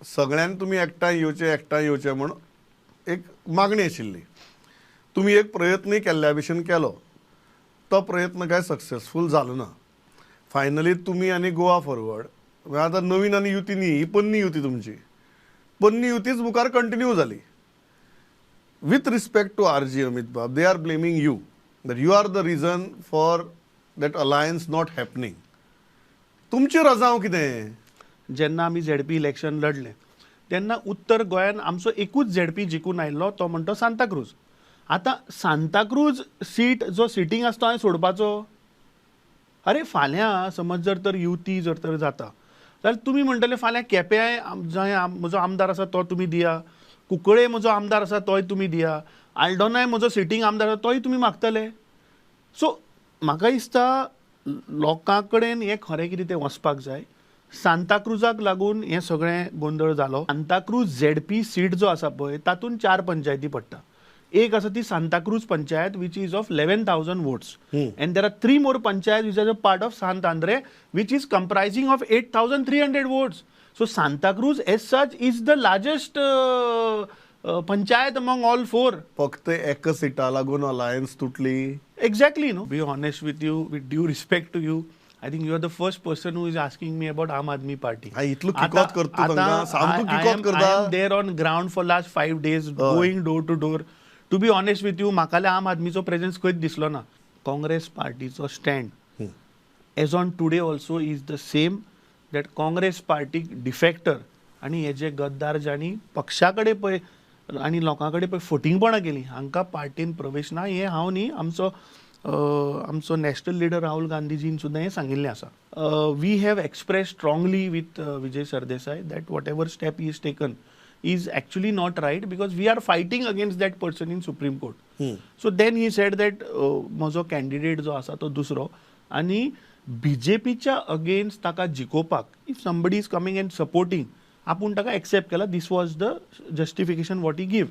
सगळ्यांनी तुम्ही एकठांय येवचे म्हणून एक मागणी आशिल्ली. तुम्ही एक प्रयत्न केल्ल्या भशेन केलो, तो प्रयत्न काय सक्सेसफूल जालो ना. फायनली तुम्ही आनी गोवा फॉरवर्ड आतां नवीन आनी युती न्ही, ही पन्नी युती तुमची. पन्नी युतीच मुखार कंटिन्यू जाली. With respect to RG Amit bab, they are blaming you that you are the reason for that alliance not happening. तुमची रजांव कितें? जेन्ना आमी ZP इलेक्शन लढले तेन्ना उत्तर गोंयान आमचो एकूच ZP जिखून आयिल्लो, तो म्हणतो सांताक्रूज. आतां सांताक्रूज सीट जो सिटींग आसा तो हांवें सोडपाचो? अरे फाल्यां समज जर तर युती जर तर जाता जाल्यार तुमी म्हणटले फाल्यां केप्यां म्हजो आमदार आसा तो तुमी दिया, कुंकळे म्हजो आमदार आसा तोय तुमी दिया, आल्डोनाय म्हजो सिटींग आमदार आसा तोय तुमी मागतले. सो म्हाका दिसता लोकां कडेन हें खरें कितें तें वचपाक जाय. सांताक्रुजाक लागून हें सगळें गोंधळ जालो. सांताक्रूज ZP सीट जो आसा पळय तातूंत 4 पंचायती पडटा. एक आसा ती Santacruz panchayat which is of 11,000 votes and there are 3 more panchayats which are a part of Sant Andre which is comprising of 8,300 votes. So Santa Cruz as such is the largest panchayat among all 4. फक्त एक सीटा लागून alliance तुटली. Exactly, no. Be honest with you, with due respect to you, I think you are the first person who is asking me about Aam Aadmi Party. हांव इतलो किकोत करता तांकां, सामको किकोत करता. I am there on ground for last 5 days, going door to door. To be honest with you, म्हाका आम आदमीचो presence खंयच दिसलो ना. काँग्रेस पार्टीचो stand as on today also is the same that Congress पार्टीक डिफेक्टर आनी हे जे गद्दार ज्यांनी पक्षा कडेन पळय आनी लोकां कडेन पळय फटिंगपणां केलीं हांकां पार्टीन प्रवेश ना. हें हांव न्ही, आमचो नॅशनल लिडर राहुल गांधीजीन सुद्दां हें सांगिल्लें आसा. We have express strongly with Vijay Sardesai that whatever step he is taken is actually not right because we are fighting against that person in Supreme Court. So then he said that म्हजो candidate जो आसा तो दुसरो आनी BJPच्या against ताका जिखोवपाक if somebody is coming and supporting आपूण ताका एक्सेप्ट केला. This was the justification what he give.